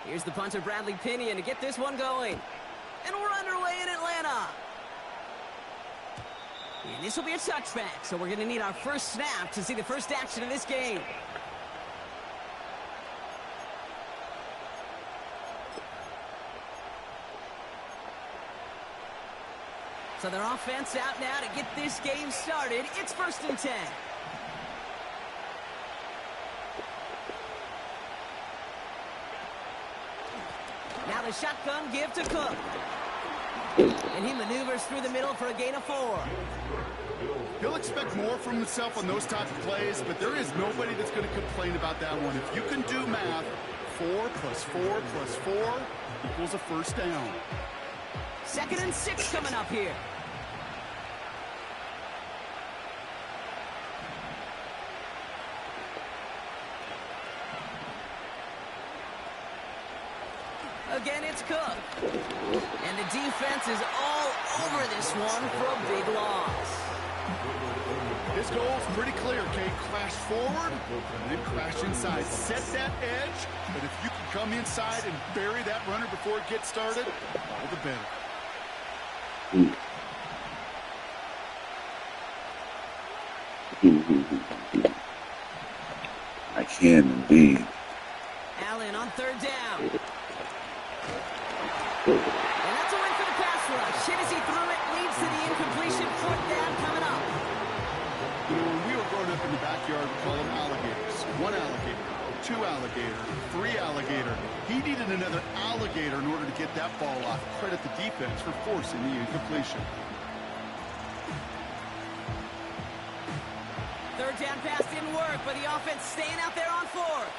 Here's the punter, Bradley Pinion, to get this one going. And we're underway in Atlanta. And this will be a touchback, so we're going to need our first snap to see the first action of this game. So their offense out now to get this game started. It's 1st and 10. Now the shotgun give to Cook. And he maneuvers through the middle for a gain of 4. He'll expect more from himself on those type of plays, but there is nobody that's going to complain about that one. If you can do math, 4 plus 4 plus 4 equals a first down. 2nd and 6 coming up here. Again, it's Cook. And the defense is all over this one for a big loss. His goal's pretty clear, Kate. Crash forward, and then crash inside. Set that edge, but if you can come inside and bury that runner before it gets started, all the better. I can indeed. Allen on 3rd down. And that's a win for the pass rush. Hit as he threw it, leads to the incompletion. 4th down coming up. You know, when we were growing up in the backyard, we call them alligators. 1 alligator, 2 alligator, 3 alligator. He needed another alligator in order to get that ball off. Credit the defense for forcing the incompletion. 3rd down pass didn't work, but the offense staying out there on 4th.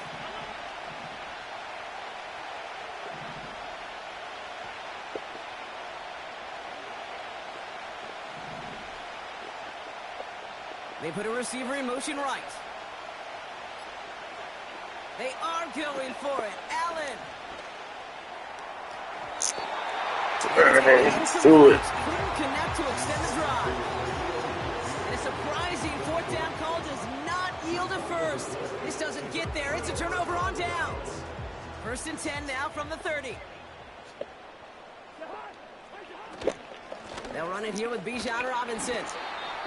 They put a receiver in motion right. They are going for it. Allen. Do it. Couldn't connect to extend the drive. And a surprising 4th down call does not yield a first. This doesn't get there. It's a turnover on downs. 1st and 10 now from the 30. They'll run it here with Bijan Robinson.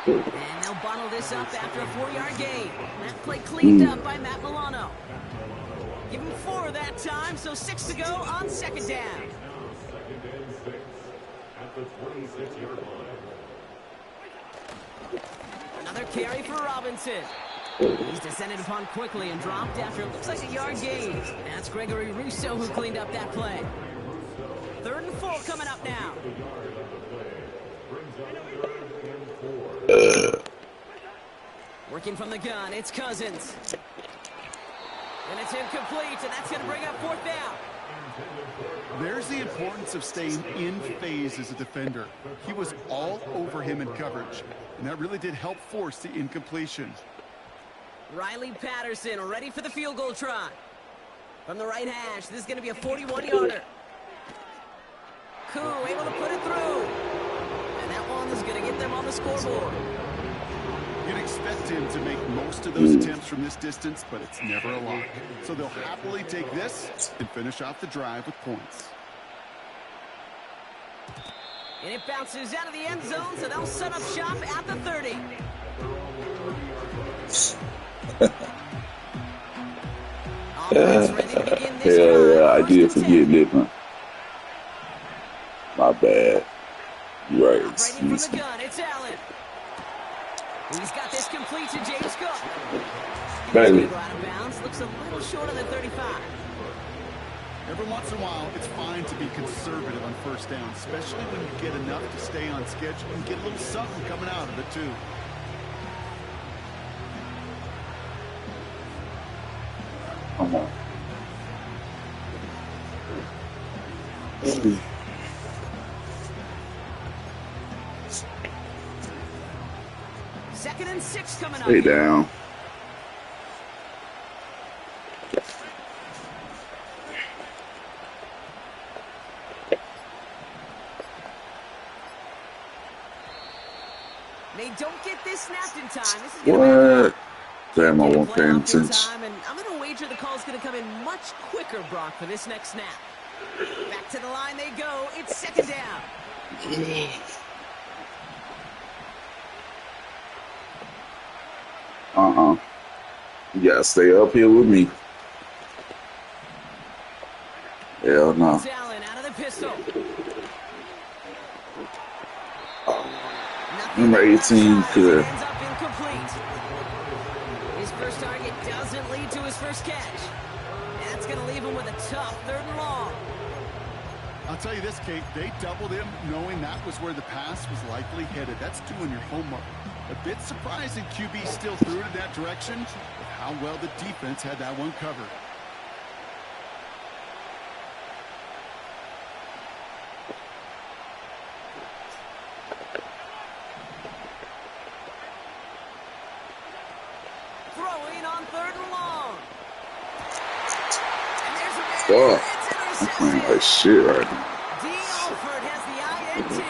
And they'll bottle this up after a 4-yard gain. That play cleaned up by Matt Milano. Give him 4 that time, so 6 to go on 2nd down. Another carry for Robinson. He's descended upon quickly and dropped after it looks like a yard gain. That's Gregory Rousseau who cleaned up that play. 3rd and 4 coming up now. Working from the gun, it's Cousins. And it's incomplete, and that's going to bring up 4th down. There's the importance of staying in phase as a defender. He was all over him in coverage, and that really did help force the incompletion. Riley Patterson ready for the field goal try. From the right hash, this is going to be a 41-yarder. Koo able to put it through. And that one is going to get them on the scoreboard. You'd expect him to make most of those attempts from this distance, but it's never a lock. So they'll happily take this and finish off the drive with points. And it bounces out of the end zone, so they'll set up shop at the 30. Yeah, I did forget that one. My bad. You're right. Right in from the gun, it's Allen. He's got this complete to James Cook. Bailey. Go out of bounds, looks a little short of the 35. Every once in a while, it's fine to be conservative on 1st down, especially when you get enough to stay on schedule and get a little something coming out of it, too. Come on. 2nd and 6 coming up. Stay down. Made don't get this snapped in time, this is going to What? Damn, I won't pay attention. and I'm going to wager the call is going to come in much quicker, Brock, for this next snap. Back to the line they go. It's second down. You gotta stay up here with me. Hell no. Allen out of the pistol. Number 18 clear. Ends up incomplete. His first target doesn't lead to his first catch. And that's going to leave him with a tough 3rd and long. I'll tell you this, Kate, they doubled him knowing that was where the pass was likely headed. That's doing your homework. A bit surprising QB still threw it in that direction, but how well the defense had that one covered. Throwing on 3rd and long. And there's a Fuck. I'm playing like shit right now. D. Alford has the INT.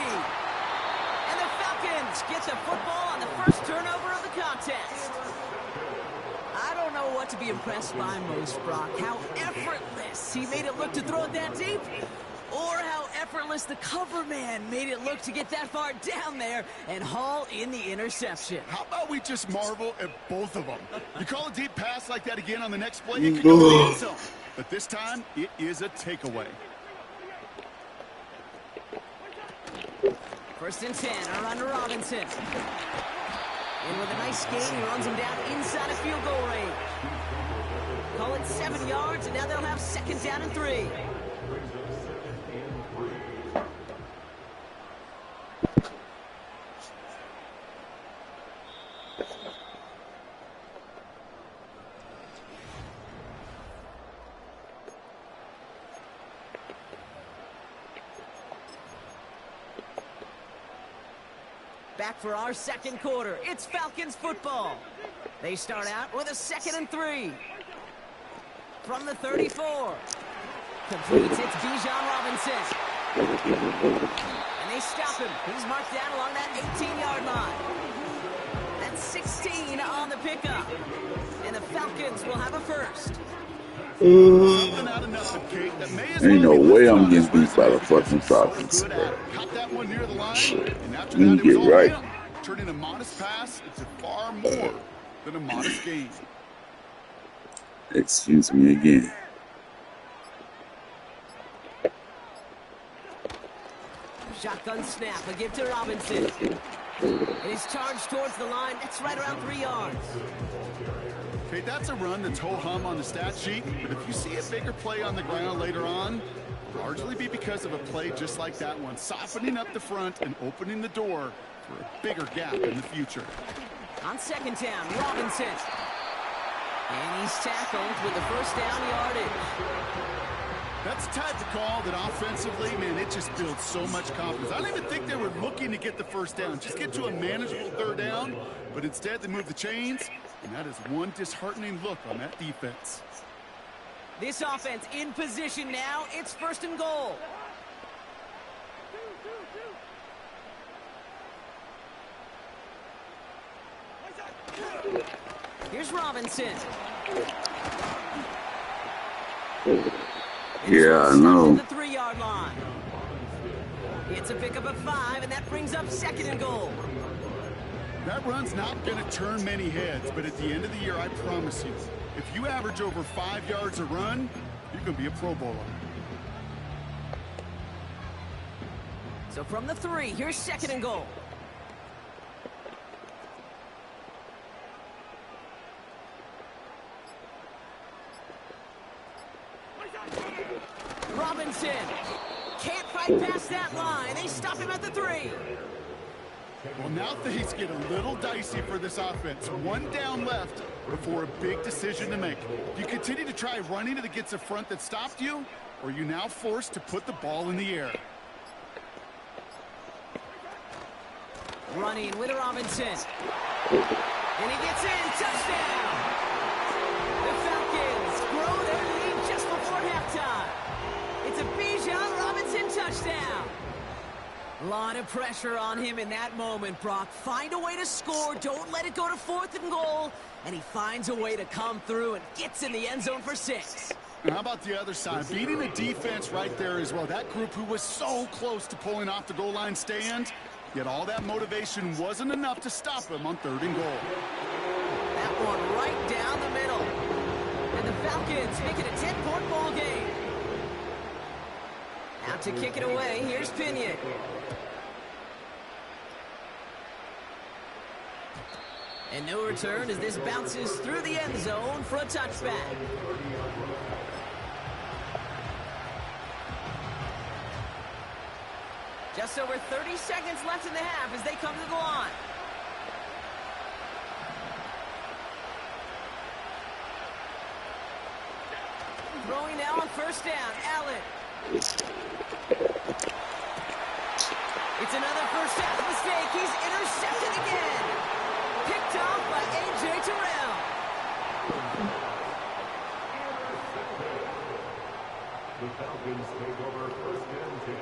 And the Falcons get the football on the first turnover of the contest. I don't know what to be impressed by most, Brock. How effortless he made it look to throw it that deep, or how effortless the cover man made it look to get that far down there and haul in the interception. How about we just marvel at both of them? You call a deep pass like that again on the next play, it could go in the end zone. But this time, it is a takeaway. 1st and 10, a run to Robinson. And with a nice gain, he runs him down inside of field goal range. Call it 7 yards, and now they'll have 2nd down and 3. Back for our 2nd quarter. It's Falcons football. They start out with a 2nd and 3. From the 34. Completes. It's Bijan Robinson. And they stop him. He's marked down along that 18-yard line. That's 16 on the pickup. And the Falcons will have a first. Ain't no way I'm getting beat by the fucking Falcons. Shit. You get right. Turning a modest pass into far more than a modest gain. Excuse me again. Shotgun snap. A give to Robinson. And he's charged towards the line. That's right around 3 yards. Okay, that's a run that's ho-hum on the stat sheet, but if you see a bigger play on the ground later on, it'll largely be because of a play just like that one, softening up the front and opening the door for a bigger gap in the future. On 2nd down, Robinson. And he's tackled with the 1st down yardage. That's the type of call that offensively, man, it just builds so much confidence. I don't even think they were looking to get the 1st down, just get to a manageable 3rd down, but instead they move the chains, and that is one disheartening look on that defense. This offense in position now. It's 1st and goal. Here's Robinson. Yeah, I know. The 3-yard line. It's a pickup of 5, and that brings up 2nd and goal. That run's not going to turn many heads, but at the end of the year, I promise you, if you average over 5 yards a run, you're going to be a Pro Bowler. So from the 3, here's 2nd and goal. Robinson can't fight past that line. They stop him at the 3. Well, now things get a little dicey for this offense. 1 down left before a big decision to make. Do you continue to try running it against a front that stopped you, or are you now forced to put the ball in the air? Running with Robinson. And he gets in. Touchdown! The Falcons grow their lead just before halftime. It's a Bijan Robinson touchdown. lot of pressure on him in that moment, Brock. Find a way to score. Don't let it go to 4th and goal. And he finds a way to come through and gets in the end zone for 6. And how about the other side? Beating the defense right there as well. That group who was so close to pulling off the goal line stand, yet all that motivation wasn't enough to stop him on 3rd and goal. That one right down the middle. And the Falcons make it a 10-point ball game. Out to kick it away, here's Pinion. And no return as this bounces through the end zone for a touchback. Just over 30 seconds left in the half as they come to the line. Throwing now on 1st down, Allen. It's another first half mistake. He's intercepted again. Picked off by A.J. Terrell. The Falcons take over 1st and 10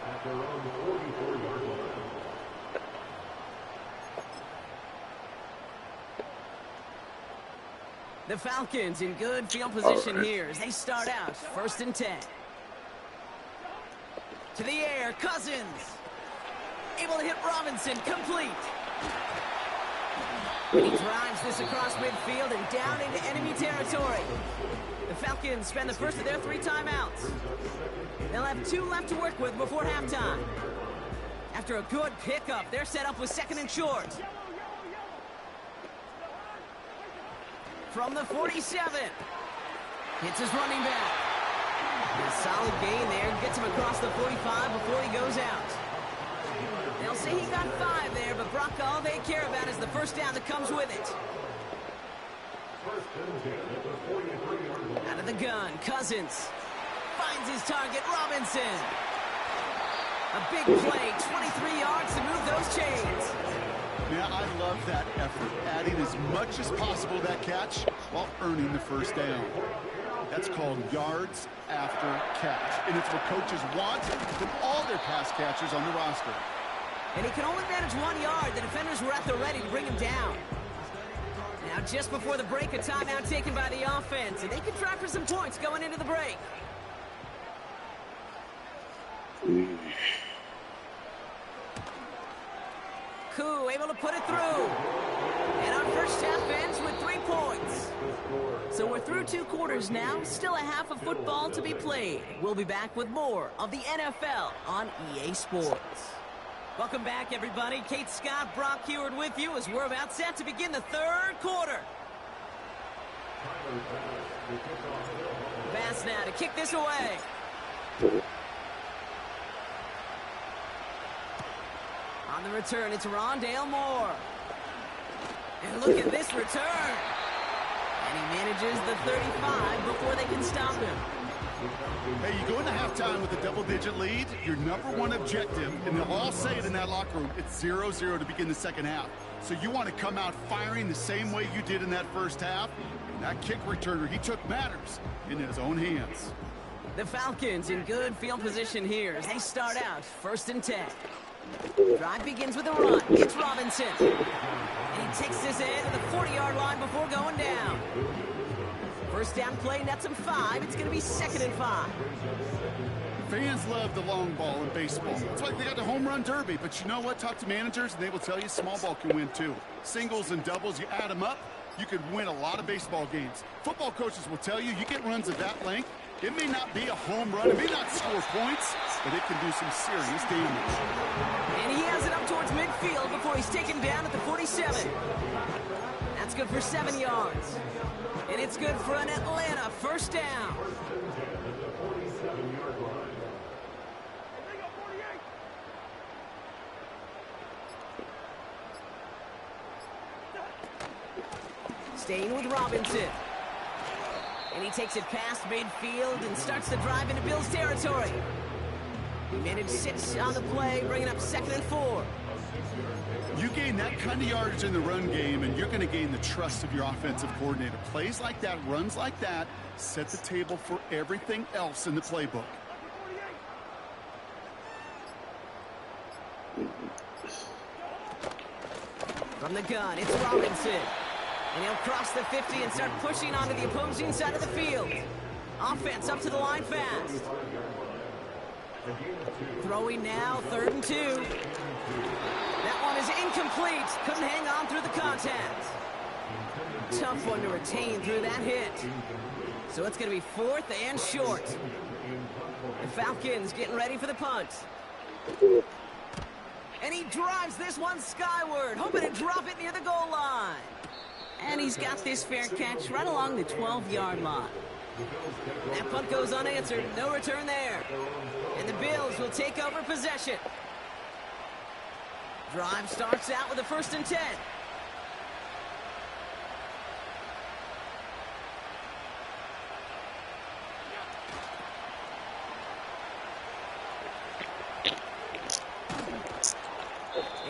at their own 44-yard line. The Falcons in good field position here as they start out 1st and 10. To the air, Cousins. Able to hit Robinson, complete. And he drives this across midfield and down into enemy territory. The Falcons spend the first of their 3 timeouts. They'll have 2 left to work with before halftime. After a good pickup, they're set up with 2nd and short. From the 47. Hits his running back. A solid gain there. Gets him across the 45 before he goes out. They'll say he got 5 there, but Brock, all they care about is the first down that comes with it. Out of the gun, Cousins. Finds his target, Robinson. A big play, 23 yards to move those chains. Yeah, I love that effort, adding as much as possible to that catch while earning the first down. That's called yards after catch, and it's what coaches want from all their pass catchers on the roster. And he can only manage 1 yard. The defenders were at the ready to bring him down. Now, just before the break, a timeout taken by the offense, and they can try for some points going into the break. Koo able to put it through. And our first half ends with 3 points. So we're through 2 quarters now. Still a half of football to be played. We'll be back with more of the NFL on EA Sports. Welcome back, everybody. Kate Scott, Brock Heward with you as we're about set to begin the 3rd quarter. Bass now to kick this away. On the return, it's Rondale Moore. And look at this return. And he manages the 35 before they can stop him. Hey, you go into halftime with a double-digit lead, your #1 objective, and they'll all say it in that locker room, it's 0-0 to begin the second half. So you want to come out firing the same way you did in that first half. And that kick returner, he took matters into his own hands. The Falcons in good field position here as they start out 1st and 10. Drive begins with a run. It's Robinson. And he takes this in to the 40-yard line before going down. First down play, nets him 5. It's going to be 2nd and 5. Fans love the long ball in baseball. It's like they got the home run derby. But you know what? Talk to managers, and they will tell you small ball can win too. Singles and doubles, you add them up, you could win a lot of baseball games. Football coaches will tell you get runs of that length. It may not be a home run. It may not score points, but it can do some serious damage. And he has it up towards midfield before he's taken down at the 47. That's good for 7 yards. And it's good for an Atlanta first down. Staying with Robinson. And he takes it past midfield and starts the drive into Bills territory. He managed 6 on the play, bringing up 2nd and 4. You gain that kind of yardage in the run game, and you're going to gain the trust of your offensive coordinator. Plays like that, runs like that, set the table for everything else in the playbook. From the gun, it's Robinson. And he'll cross the 50 and start pushing onto the opposing side of the field. Offense up to the line fast. Throwing now, 3rd and 2. That one is incomplete. Couldn't hang on through the contact. Tough one to retain through that hit. So it's going to be 4th and short. The Falcons getting ready for the punt. And he drives this one skyward, hoping to drop it near the goal line. And he's got this fair catch right along the 12-yard line. That punt goes unanswered. No return there. And the Bills will take over possession. Drive starts out with a 1st and 10.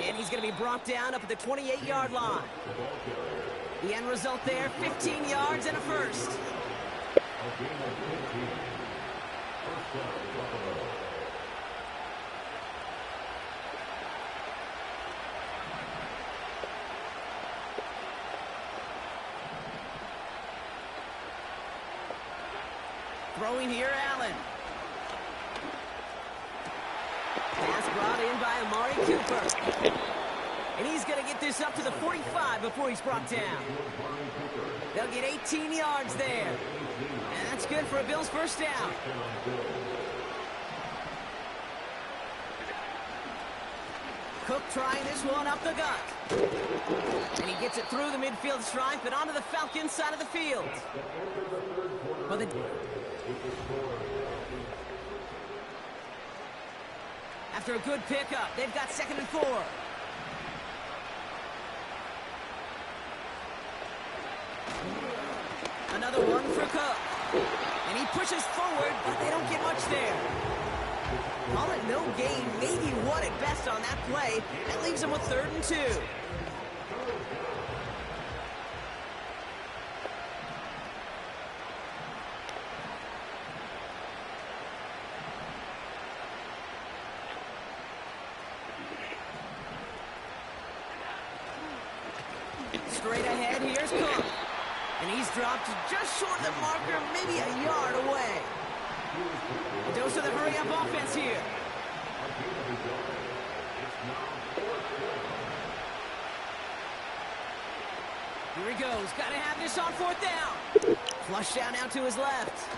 And he's going to be brought down up at the 28-yard line. The end result there, 15 yards and a 1st. Throwing here, Allen. Pass brought in by Amari Cooper. And he's going to get this up to the 45 before he's brought down. They'll get 18 yards there. And that's good for a Bills 1st down. Cook trying this one up the gut. And he gets it through the midfield stripe and onto the Falcons side of the field. Well, after a good pickup, they've got 2nd and 4. Another one for Cook. And he pushes forward, but they don't get much there. Call it no gain, maybe 1 at best on that play. That leaves him with 3rd and 2. Straight ahead, here's Cook. And he's dropped just short of the marker, maybe a yard away. A dose of the hurry-up offense here. Here he goes. Got to have this on 4th down. Flush down out to his left.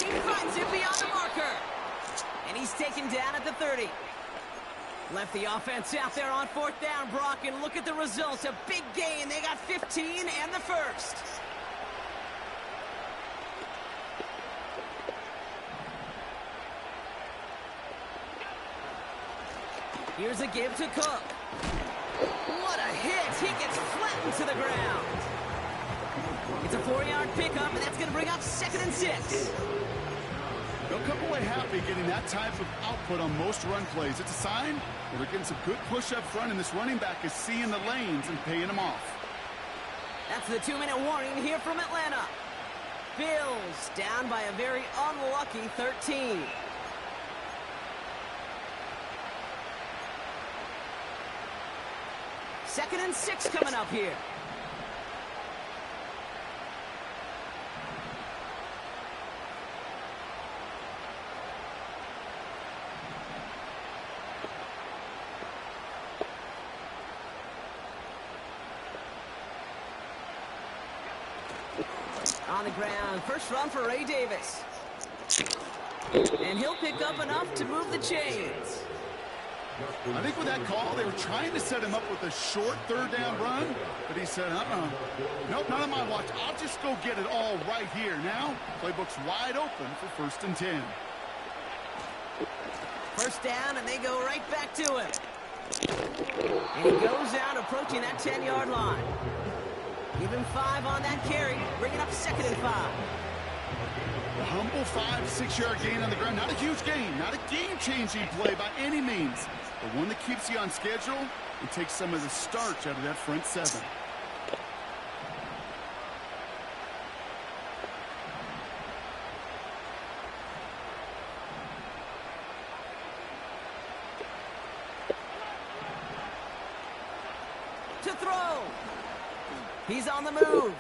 He finds it beyond the marker. And he's taken down at the 30. Left the offense out there on 4th down, Brock, and look at the results. A big gain. They got 15 and the 1st. Here's a give to Cook. What a hit. He gets flattened to the ground. It's a 4-yard pickup, and that's going to bring up 2nd and 6. They'll come away happy getting that type of output on most run plays. It's a sign that they're getting some good push up front, and this running back is seeing the lanes and paying them off. That's the 2-minute warning here from Atlanta. Bills down by a very unlucky 13. Second and 6 coming up here. On the ground, first run for Ray Davis. And he'll pick up enough to move the chains. I think with that call, they were trying to set him up with a short 3rd down run, but he said, nope, not on my watch. I'll just go get it all right here. Now, playbook's wide open for 1st and 10. First down, and they go right back to him. And he goes out approaching that 10-yard line. Give him 5 on that carry, bringing up 2nd and 5. A humble 5-6-yard gain on the ground. Not a huge gain, not a game-changing play by any means, but one that keeps you on schedule and takes some of the starch out of that front 7. To throw. He's on the move.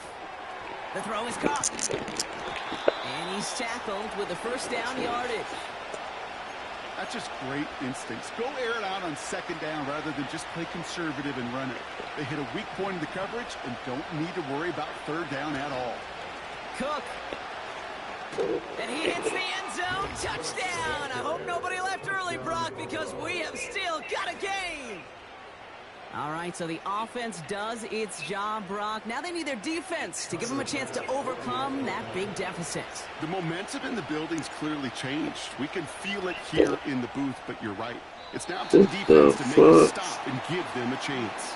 The throw is caught. And he's tackled with the first down yardage. That's just great instincts. Go air it out on second down rather than just play conservative and run it. They hit a weak point in the coverage and don't need to worry about third down at all. Cook. And he hits the end zone. Touchdown. I hope nobody left early, Brock, because we have still got a game. All right, so the offense does its job, Brock. Now they need their defense to give them a chance to overcome that big deficit. The momentum in the building's clearly changed. We can feel it here in the booth, but you're right. It's now to the defense to make a stop and give them a chance.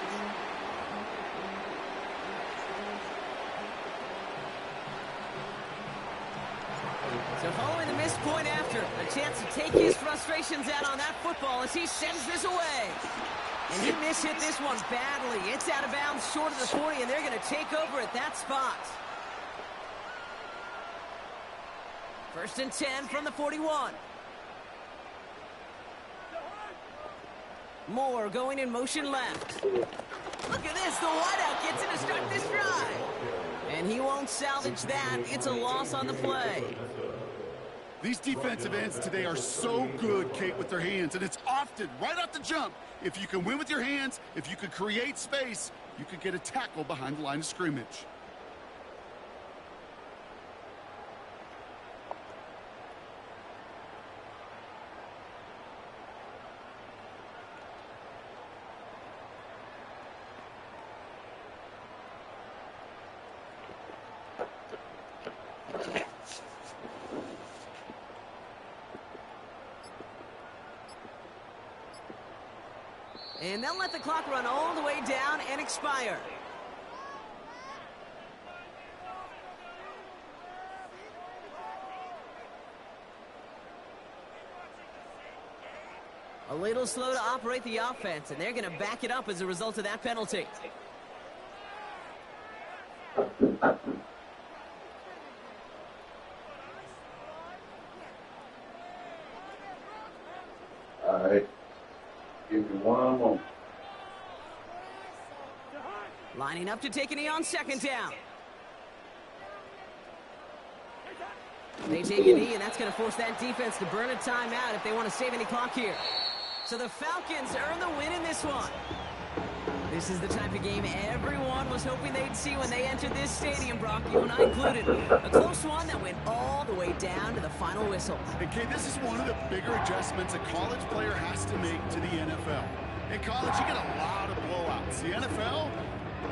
So following the missed point after, a chance to take his frustrations out on that football as he sends this away. And he mishit this one badly. It's out of bounds short of the 40, and they're going to take over at that spot. 1st and 10 from the 41. Moore going in motion left. Look at this. The wideout gets in to start this drive. And he won't salvage that. It's a loss on the play. These defensive ends today are so good, Kate, with their hands, and it's often right off the jump. If you can win with your hands, if you can create space, you could get a tackle behind the line of scrimmage. And they'll let the clock run all the way down and expire. A little slow to operate the offense, and they're going to back it up as a result of that penalty. All right. Give me one moment. Lining up to take a knee on second down. They take a knee, and that's going to force that defense to burn a timeout if they want to save any clock here. So the Falcons earn the win in this one. This is the type of game everyone was hoping they'd see when they entered this stadium, Brock, you and I included. A close one that went all the way down to the final whistle. Okay, this is one of the bigger adjustments a college player has to make to the NFL. In college, you get a lot of blowouts. The NFL,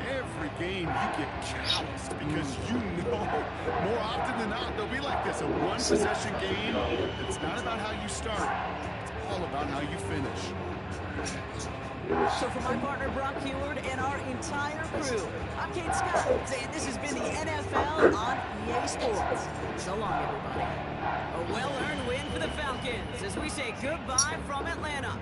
every game you get calloused because you know more often than not they'll be like this, a one-possession game. It's not about how you start. It's all about how you finish. So for my partner, Brock Heward, and our entire crew, I'm Kate Scott, saying this has been the NFL on EA Sports. So long, everybody. A well-earned win for the Falcons as we say goodbye from Atlanta.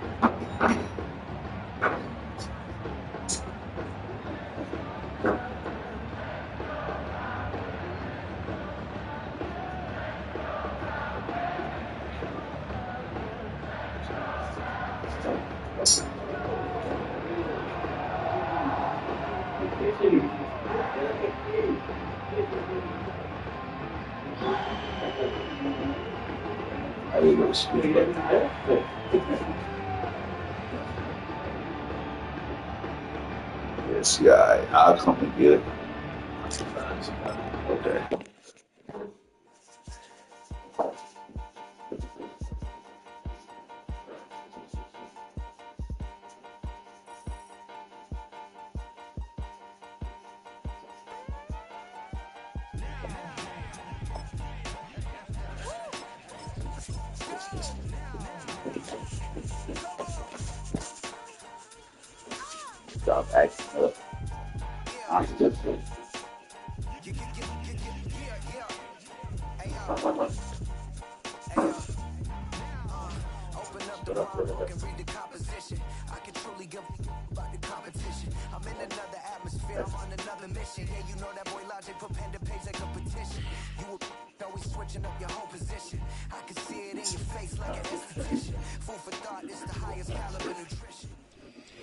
I didn't know speak like that. Yes, yeah, I'll come and get it. Okay. Stop acting up. I'm just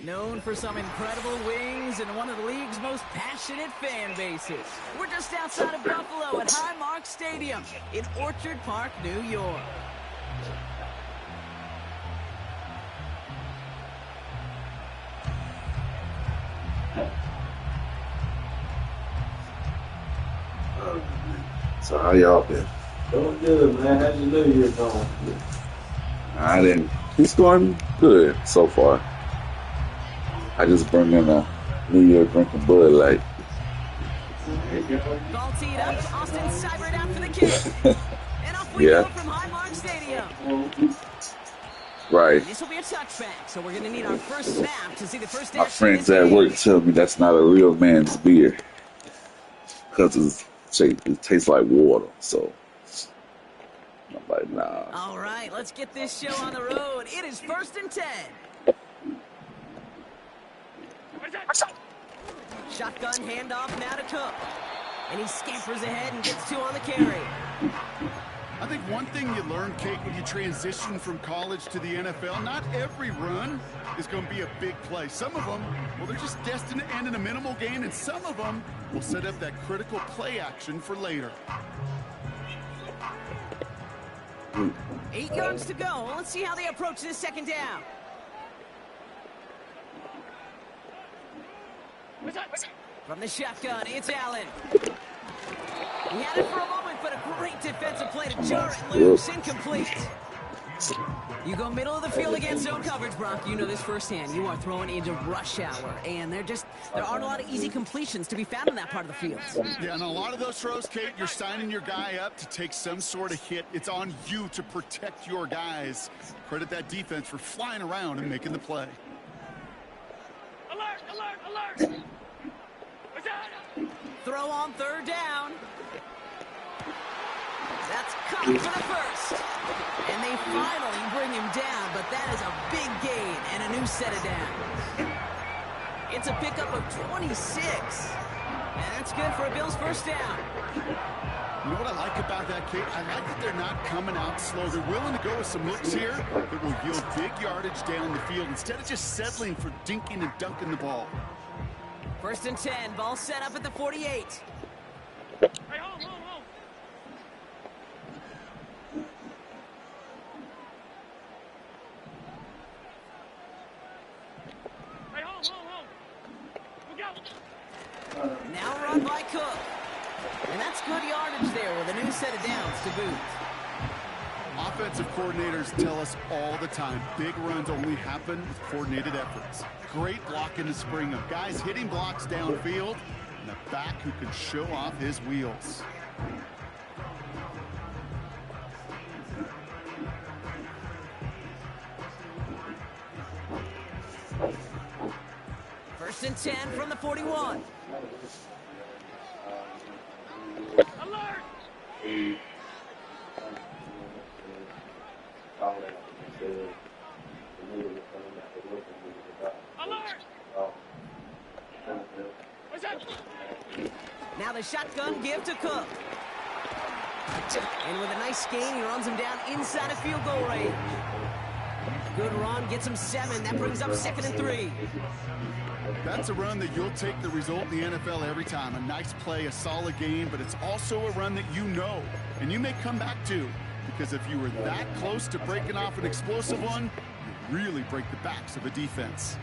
Known for some incredible wings and one of the league's most passionate fan bases. We're just outside of Buffalo at Highmark Stadium in Orchard Park, New York. So how y'all been? Doing good, man. How's your New Year going? I didn't. It's going good so far. I just bring in a New Year drinking Bud Light. Ball teed up. Austin Seibert out for the kick. And off we go from Highmark Stadium. Right. This will be a touchback, so we're going to need our first snap to see the first My action. friends at work tell me that's not a real man's beer because it tastes like water. So I'm like, nah. All right, let's get this show on the road. It is 1st and 10. Shotgun handoff now to Cook. And he scampers ahead and gets 2 on the carry. I think one thing you learn, Kate, when you transition from college to the NFL, not every run is going to be a big play. Some of them, well, they're just destined to end in a minimal gain, and some of them will set up that critical play action for later. 8 yards to go. Let's see how they approach this second down. From the shotgun, it's Allen. He had it for a moment, but a great defensive play to jar it loose. Incomplete. You go middle of the field against zone coverage, Brock. You know this firsthand. You are throwing into rush hour, and there aren't a lot of easy completions to be found in that part of the field. Yeah, and a lot of those throws, Kate, you're signing your guy up to take some sort of hit. It's on you to protect your guys. Credit that defense for flying around and making the play. Alert, alert, alert! Throw on 3rd down. That's Cook for the first. And they finally bring him down, but that is a big gain and a new set of downs. It's a pickup of 26. And that's good for a Bills first down. You know what I like about that, Kate? I like that they're not coming out slow. They're willing to go with some looks here that will yield big yardage down the field instead of just settling for dinking and dunking the ball. 1st and 10, ball set up at the 48. Hey, hold. Hey, hold. We go. Now run by Cook. And that's good yardage there with a new set of downs to boot. Offensive coordinators tell us all the time, big runs only happen with coordinated efforts. Great blocking to spring them. Guys hitting blocks downfield, and a back who can show off his wheels. First and 10 from the 41. Alert! Now the shotgun give to Cook. And with a nice gain, he runs him down inside of field goal range. Good run, gets him 7. That brings up 2nd and 3. That's a run that you'll take the result in the NFL every time. A nice play, a solid game, but it's also a run that you know and you may come back to. Because if you were that close to breaking off an explosive one, you really break the backs of a defense.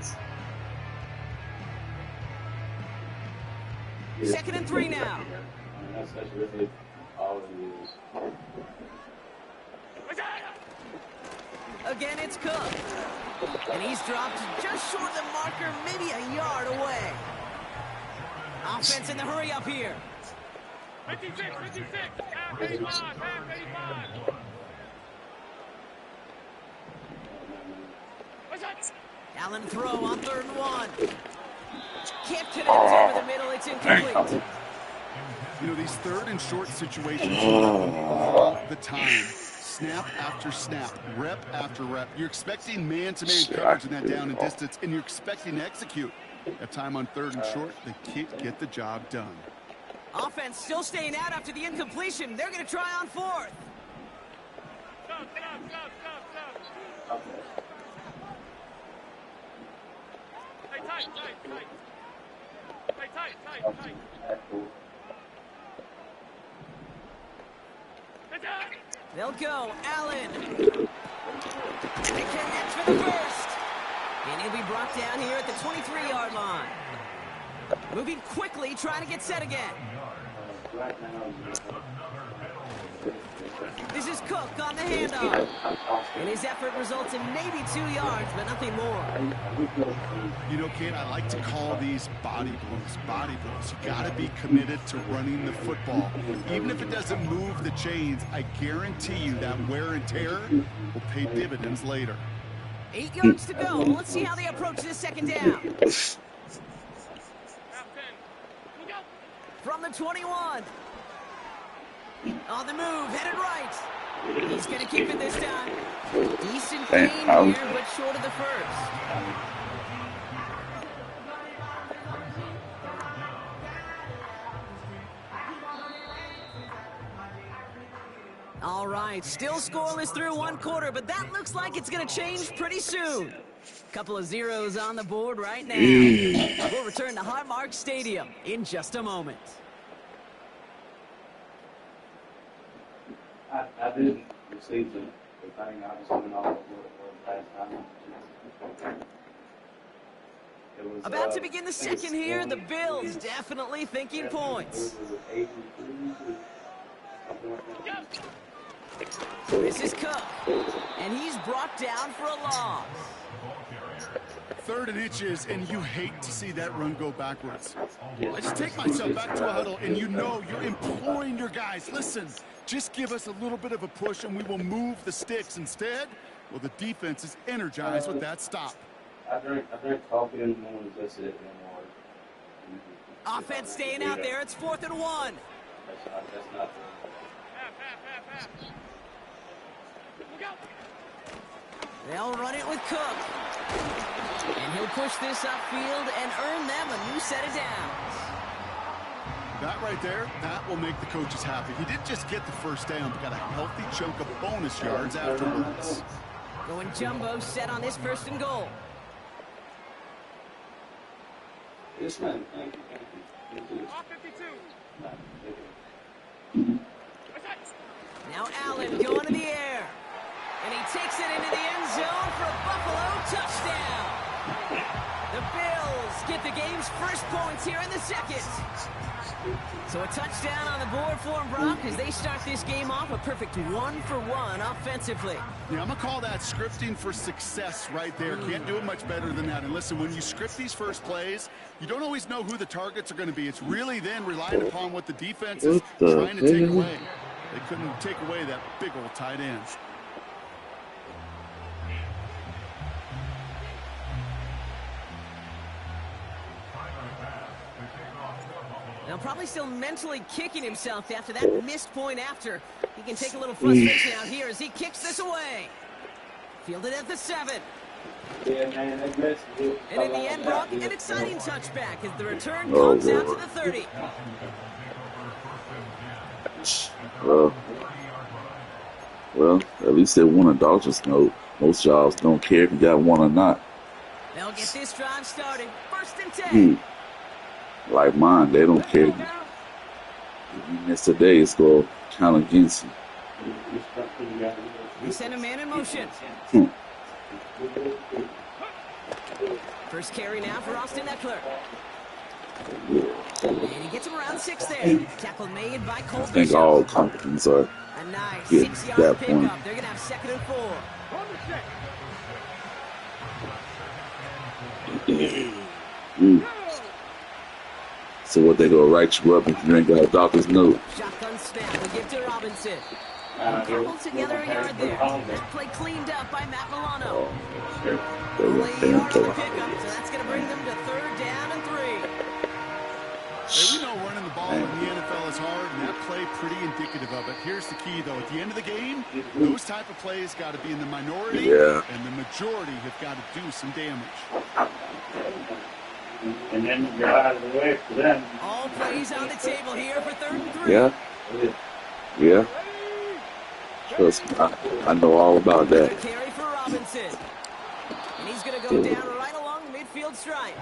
2nd and 3 now. That's really all it is. Again, it's Cook. And he's dropped just short of the marker, maybe a yard away. Offense in the hurry up here. 56, half 85, half 85. Allen throw on 3rd and 1. Can't connect over the middle, it's incomplete. You know, these 3rd and short situations all the time. Snap after snap, rep after rep. You're expecting man-to-man coverage in that down and distance, and you're expecting to execute. At time on 3rd and short, they can't get the job done. Offense still staying out after the incompletion. They're going to try on 4th. Stop. They'll go. Allen. They connect for the first. And he'll be brought down here at the 23-yard line. Moving quickly, trying to get set again. This is Cook on the handoff. And his effort results in maybe 2 yards, but nothing more. You know, Kate, I like to call these body blows. Body blows. You got to be committed to running the football. Even if it doesn't move the chains, I guarantee you that wear and tear will pay dividends later. 8 yards to go. Let's see how they approach this second down. From the 21. On the move, headed right. He's going to keep it this time. Decent gain here, but short of the first. All right, still scoreless through 1 quarter, but that looks like it's going to change pretty soon. Couple of zeros on the board right now. We'll return to Highmark Stadium in just a moment. I did receive the thing. I was coming off of last time. It was, About to begin the second here. The Bills definitely thinking points. This is Cook, and he's brought down for a loss. 3rd and inches, and you hate to see that run go backwards. I just take myself back to a huddle, and you know you're imploring your guys, listen, just give us a little bit of a push, and we will move the sticks. Instead, well, the defense is energized with that stop. I drink coffee in the morning, that's it. Offense staying out there. It's 4th and 1. That's not They'll run it with Cook. And he'll push this upfield and earn them a new set of downs. That right there, that will make the coaches happy. He didn't just get the first down, but got a healthy chunk of bonus yards afterwards. Going jumbo set on this 1st and goal. Yes, man. Thank you. Now Allen going to the air. And he takes it into the end zone for a Buffalo touchdown. The Bills get the game's first points here in the second. So a touchdown on the board for them, Brock, as they start this game off a perfect 1-for-1 offensively. Yeah, I'm going to call that scripting for success right there. Can't do it much better than that. And listen, when you script these first plays, you don't always know who the targets are going to be. It's really then relying upon what the defense is trying to take away. They couldn't take away that big old tight end. Now probably still mentally kicking himself after that missed point after. He can take a little frustration out here as he kicks this away. Fielded at the 7. Yeah, man, that mess. And in the end, Brock, an exciting touchback as the return comes out to the 30. Well, at least they won a Dodgers note. Most jobs don't care if you got one or not. They'll get this drive started. 1st and 10. Like mine, they don't care. If you miss today, it's going to count against you. We send a man in motion. First carry now for Austin Eckler. And he gets him around 6 there. Tackle made by Cole I think Bishop. all companies are A nice getting 6-yard that pickup. point. They're going to have 2nd and 4. So what, they gonna write you up if you ain't got a doctor's note? Shotgun snap. We'll give to Robinson. Cobbled together a yard there. That play cleaned up by Matt Milano. Only a yard on the pickup, so that's going to bring them to 3rd down and 3. Hey, we know running the ball in the NFL is hard, and that play pretty indicative of it. Here's the key, though. At the end of the game, those type of plays got to be in the minority, and the majority have got to do some damage. And then you're out of the way for them. All plays on the table here for 3rd and 3. Yeah. Trust me, I know all about that. Carry for Robinson. And he's going to go down right along the field stripe.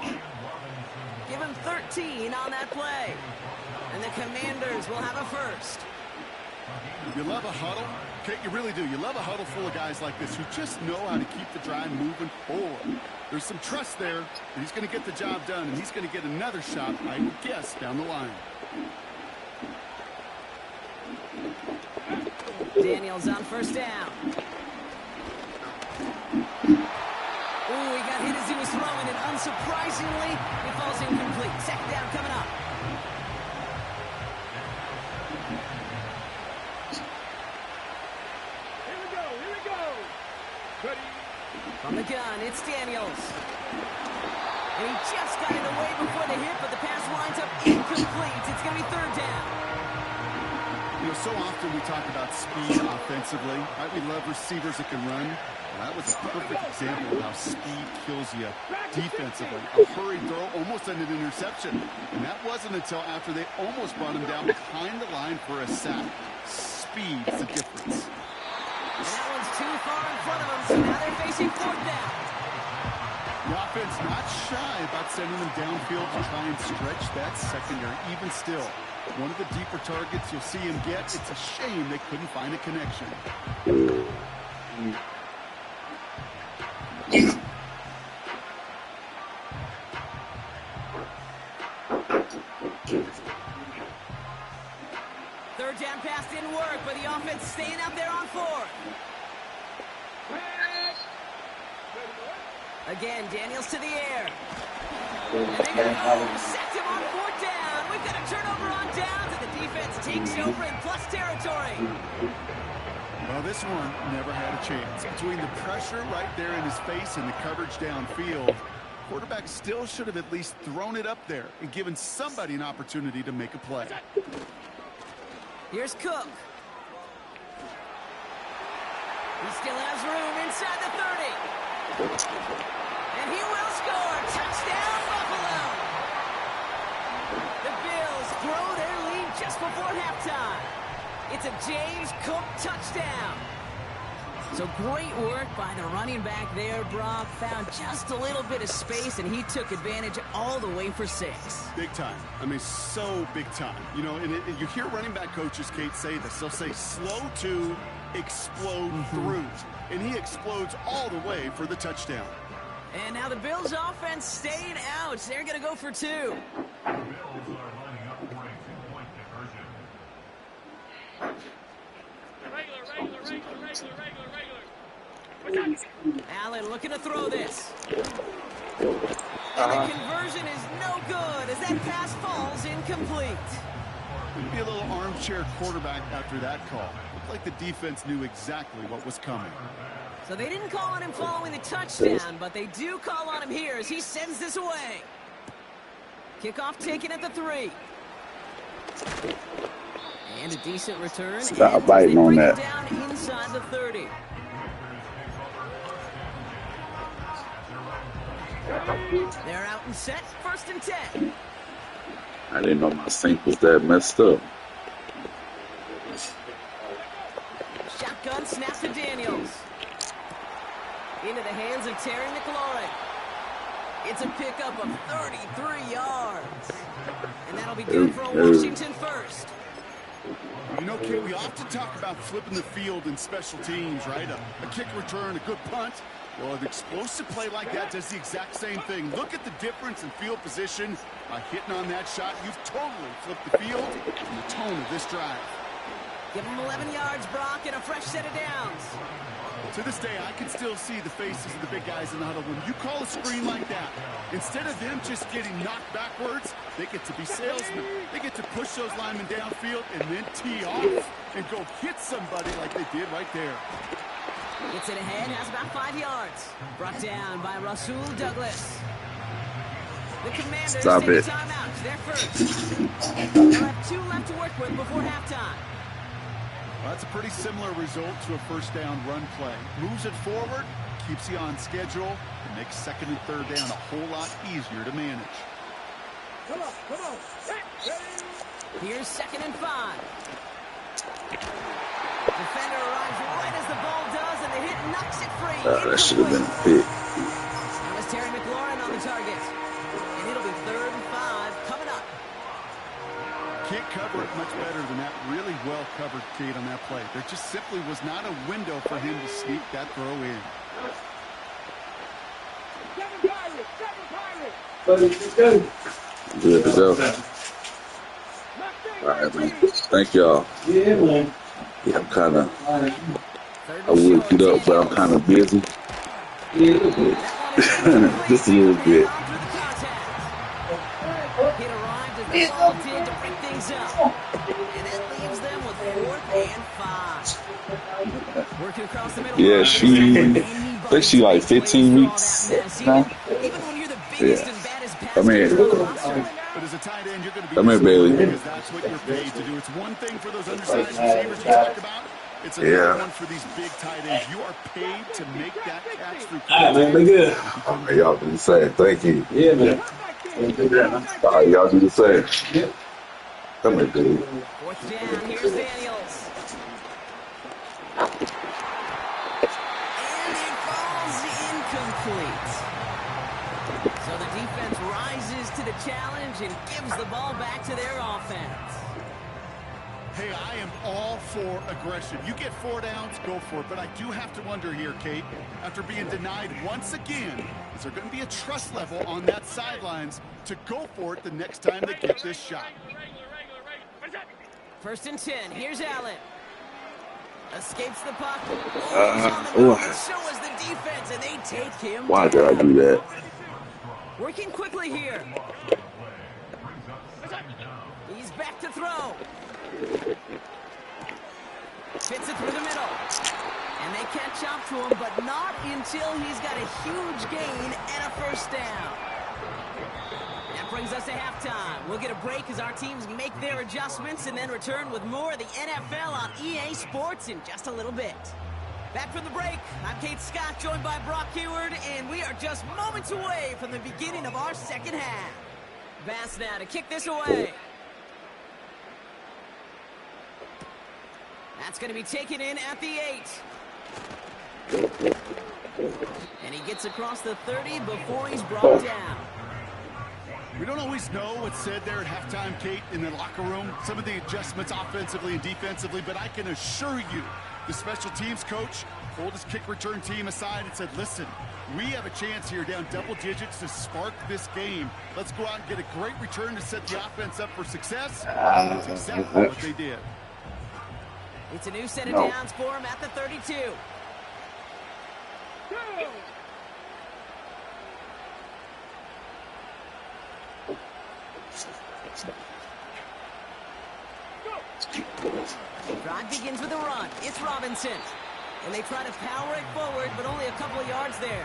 Give him 13 on that play. And the Commanders will have a first. You love a huddle? Okay, you really do. You love a huddle full of guys like this who just know how to keep the drive moving forward. There's some trust there that he's going to get the job done, and he's going to get another shot, I would guess, down the line. Daniels on first down. Ooh, he got hit as he was throwing, and unsurprisingly, he falls incomplete. Second down coming up. From the gun, it's Daniels. And he just got it away before the hit, but the pass winds up incomplete. It's going to be third down. You know, so often we talk about speed offensively, right? We love receivers that can run. Well, that was a perfect example of how speed kills you defensively. A hurried throw almost ended an interception. And that wasn't until after they almost brought him down behind the line for a sack. Speed's the difference. And that one's too far in front of them, so now they're facing fourth down. The offense not shy about sending them downfield to try and stretch that secondary. Even still, one of the deeper targets you'll see him get. It's a shame they couldn't find a connection. Third down pass didn't work, but the offense staying out there on fourth. Again, Daniels to the air. And they go. Sacked him on fourth down. We've got a turnover on downs, and the defense takes over in plus territory. Well, this one never had a chance. Between the pressure right there in his face and the coverage downfield, quarterback still should have at least thrown it up there and given somebody an opportunity to make a play. Here's Cook. He still has room inside the 30. And he will score. Touchdown, Buffalo. The Bills throw their lead just before halftime. It's a James Cook touchdown. So great work by the running back there, Brock. Found just a little bit of space, and he took advantage all the way for 6. Big time. I mean, so big time. You know, and you hear running back coaches, Kate, say this. They'll say slow to explode through. And he explodes all the way for the touchdown. And now the Bills offense staying out. They're going to go for 2. The Bills are lining up for a 2-point conversion. Allen looking to throw this. And the conversion is no good as that pass falls incomplete. Maybe a little armchair quarterback after that call. Looked like the defense knew exactly what was coming. So they didn't call on him following the touchdown, but they do call on him here as he sends this away. Kickoff taken at the 3. And a decent return. Stop biting on that. Down inside the 30. They're out and set. First and 10. I didn't know my sync was that messed up. Shotgun snap to Daniels. Into the hands of Terry McLaurin. It's a pickup of 33 yards. And that'll be good for a Washington first. You know, Kate, we often talk about flipping the field in special teams, right? A kick return, a good punt. Well, an explosive play like that does the exact same thing. Look at the difference in field position. By hitting on that shot, you've totally flipped the field and the tone of this drive. Give him 11 yards, Brock, and a fresh set of downs. To this day, I can still see the faces of the big guys in the huddle. When you call a screen like that, instead of them just getting knocked backwards, they get to be salesmen. They get to push those linemen downfield and then tee off and go hit somebody like they did right there. Gets it ahead, has about 5 yards. Brought down by Rasul Douglas. The Commanders take a timeout. They're first. They'll have 2 left to work with before halftime. Well, that's a pretty similar result to a first down run play. Moves it forward, keeps you on schedule, and makes second and third down a whole lot easier to manage. Come on. Here's second and 5. Defender arrives right as the ball does, and the hit knocks it free. That should have been a pick. That was Terry McLaurin on the target. cover it much better than that really well-covered Kate on that play. There just simply was not a window for him to sneak that throw in. Good to go. All right, man. Thank y'all. Yeah, man. Yeah, I'm kind of, Third I and would short, get up, but I'm Daniels. kind of busy. Yeah, look good. That one is incomplete. Just a little And bit. on through the contact. Hit arrived as the ball did to break things up. And that leaves them with 4th and 5. Working across the middle. Yeah, Ryan. I think she like 15 weeks now. Even when you're the biggest Yeah. and baddest I pass mean, catcher on the roster. But as a tight end, you're going to be Come here, disciplined Bailey. because that's what you're paid to do. It's one thing for those undersized receivers you talk about. It's another one for these big tight ends. You are paid to make that catch through All right, man. Be good. All right, y'all do the same. Thank you. Yeah, man. All right, y'all do the same. Yep. Come here, baby. 4th down. Here's Daniels. And it falls incomplete. So the defense rises to the challenge and gives the ball back to their offense. Hey, I am all for aggression. You get 4 downs, go for it. But I do have to wonder here, Kate, after being denied once again, is there going to be a trust level on that sidelines to go for it the next time they get this shot? 1st and 10. Here's Allen. Escapes the puck. Oh. So is the defense, and they take him Why did I down. do that? Working quickly here. He's back to throw. Fits it through the middle. And they catch up to him, but not until he's got a huge gain and a 1st down. That brings us to halftime. We'll get a break as our teams make their adjustments and then return with more of the NFL on EA Sports in just a little bit. Back from the break, I'm Kate Scott, joined by Brock Heward, and we are just moments away from the beginning of our second half. Bass now to kick this away. That's going to be taken in at the 8. And he gets across the 30 before he's brought down. We don't always know what's said there at halftime, Kate, in the locker room. Some of the adjustments offensively and defensively, but I can assure you the special teams coach pulled his kick return team aside and said, listen, we have a chance here down double digits to spark this game. Let's go out and get a great return to set the offense up for success. That's exactly what they did. It's a new set of downs for him at the 32. Drive begins with a run. It's Robinson. And they try to power it forward, but only a couple of yards there.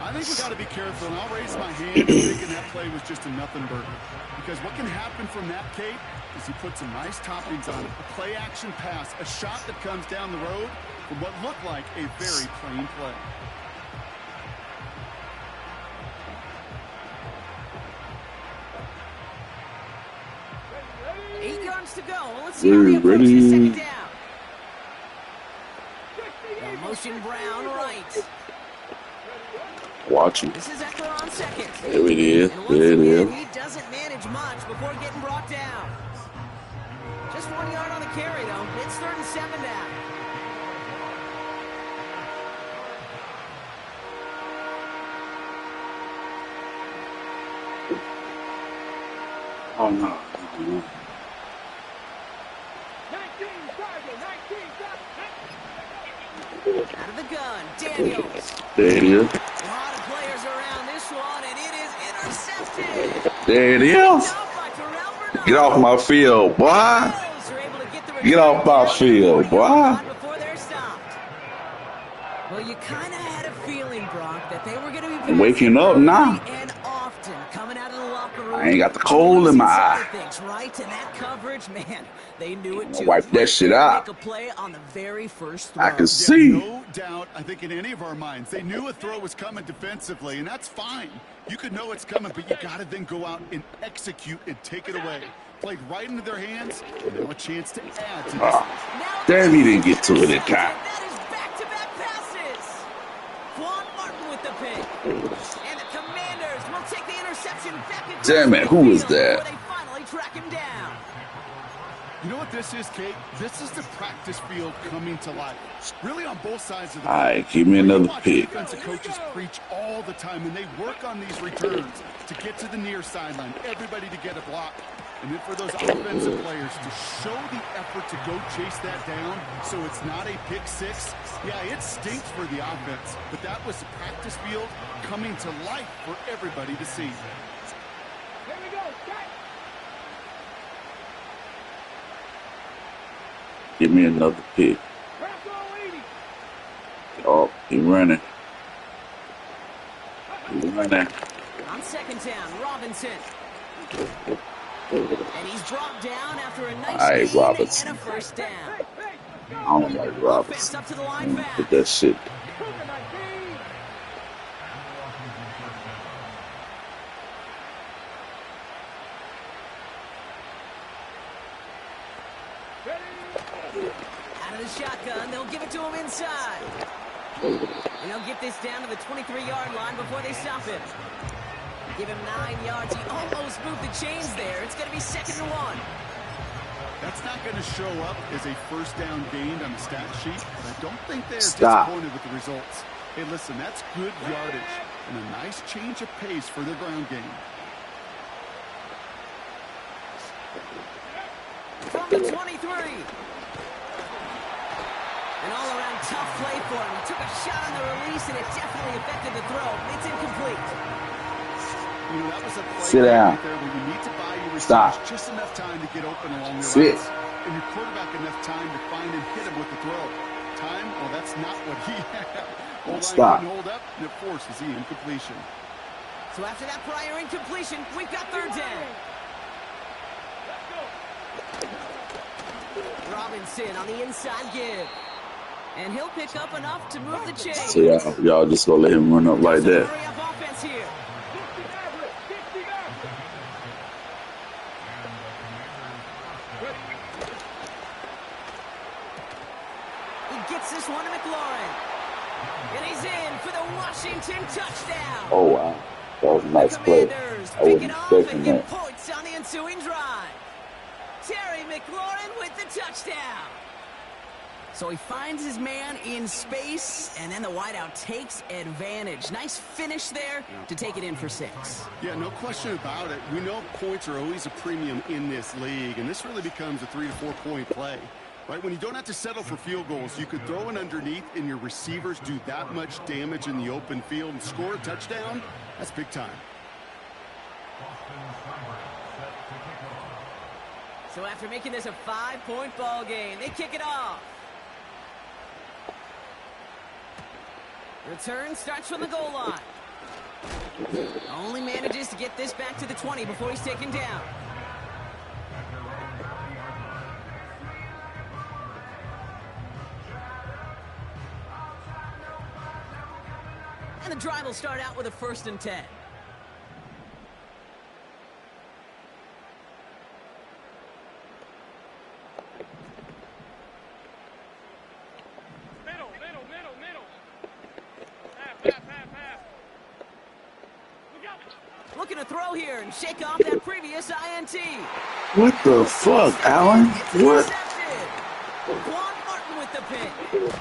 I think we got to be careful, and I'll raise my hand thinking that play was just a nothing burger. Because what can happen from that, Kate, is he put some nice toppings on it. A play-action pass, a shot that comes down the road from what looked like a very plain play. Eight yards to go. Let's see how they approach this second down. They'll motion Brown right. Watch him. This is Eckler on second. There it is. And There it once is. again, he doesn't manage much before getting brought down. Just 1 yard on the carry, though. It's 3rd and 7 now. Oh, no. Out of the gun, Daniels. There it is. A lot of players around this one, and it is intercepted. There it is. Get off my field, boy. Get off my field, boy. Before they're stopped. Well, you kind of had a feeling, Brock, that they were going to be Waking up now. and often coming out of the locker room. I ain't got the cold in my eye. Things, right? And that coverage, man, they knew it too. Wipe that shit out. Make a play on the very first throw. I can see. No doubt, I think in any of our minds, they knew a throw was coming defensively, and that's fine. You could know it's coming, but you got to then go out and execute and take it away. Played right into their hands, and now a chance to add to this. Damn, he didn't get to it in time. That is back-to-back passes. Quan Martin with the pick. And the Commanders will take the interception back. Damn it, who was that? They finally track him down. You know what this is, Kate? This is the practice field coming to life. Really on both sides of the All ball. right, give me another pick. Defensive coaches preach all the time, and they work on these returns to get to the near sideline, everybody to get a block. And then for those offensive players to show the effort to go chase that down so it's not a pick six, yeah, it stinks for the offense. But that was the practice field coming to life for everybody to see. Here we go. Give me another pick. Oh, he running. He's running. On second down, Robinson. And he's brought down after a nice All right, gain Robinson. and a first down. I don't like Offense Robinson. up to the line fast. Put that shit. Out of the shotgun, they'll give it to him inside. And they'll get this down to the 23-yard line before they stop him. Give him 9 yards. He almost moved the chains there. It's going to be 2nd and 1. That's not going to show up as a first down gained on the stat sheet, but I don't think they're Stop. disappointed with the results. Hey, listen, that's good yardage and a nice change of pace for their ground game. From the 23. An all-around tough play for him. He took a shot on the release, and it definitely affected the throw. It's incomplete. You know, that was a play Sit down. right there where you need to buy your receivers Stop. just enough time to get open along the Sit. routes. And your quarterback enough time to find and hit him with the throw. Time? Well, that's not what he had. Hold Stop. on, hold up, and it forces the incompletion. So after that prior incompletion, we've got 3rd down. Robinson on the inside give. And he'll pick up enough to move the chains. So y'all just gonna let him run up like that. Hurry up offense here. He gets this one to McLaurin. And he's in for the Washington touchdown. Oh wow, that was a nice play. Commanders I pick wasn't it off and expecting get that. points on the ensuing drive. Terry McLaurin with the touchdown. So he finds his man in space, and then the wideout takes advantage. Nice finish there to take it in for 6. Yeah, no question about it. We know points are always a premium in this league, and this really becomes a 3 to 4 point play. Right, when you don't have to settle for field goals, you could throw it underneath and your receivers do that much damage in the open field and score a touchdown. That's big time. So after making this a 5-point ball game, they kick it off. Return starts from the goal line. Only manages to get this back to the 20 before he's taken down. And the drive will start out with a 1st and 10. Looking to throw here and shake off that previous INT. What the fuck, Allen? It's What? intercepted. Quan Martin with the pick.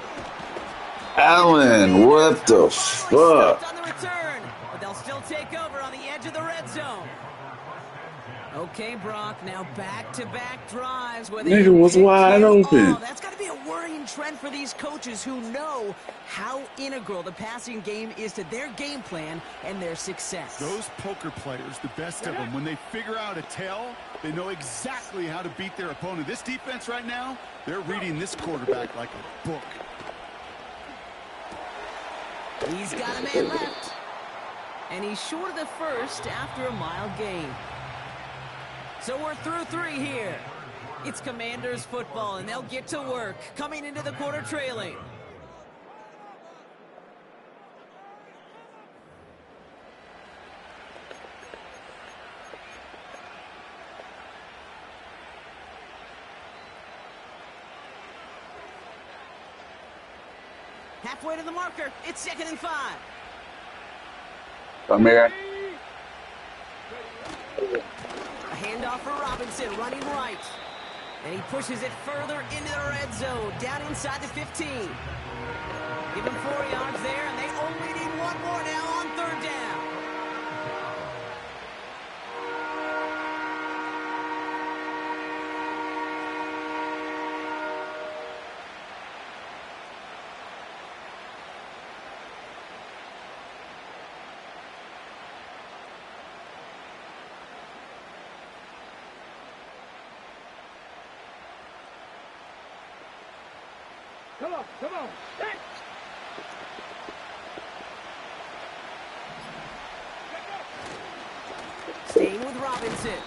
Allen, what the Finally fuck? stopped on the return, but they'll still take over on the edge of the red zone. Okay, Brock, now back-to-back drives where they Nigga was pick wide you open. off. That's got to be a worrying trend for these coaches who know how integral the passing game is to their game plan and their success. Those poker players, the best of them, when they figure out a tell, they know exactly how to beat their opponent. This defense right now, they're reading this quarterback like a book. He's got a man left. And he's short of the first after a mile gain. So we're through 3 here. It's Commanders football, and they'll get to work, coming into the quarter trailing. Halfway to the marker. It's 2nd and 5. Come here. A handoff for Robinson, running right. And he pushes it further into the red zone, down inside the 15. Give him 4 yards there, and they only need one more now on 3rd down. Come on. Hey. Staying with Robinson.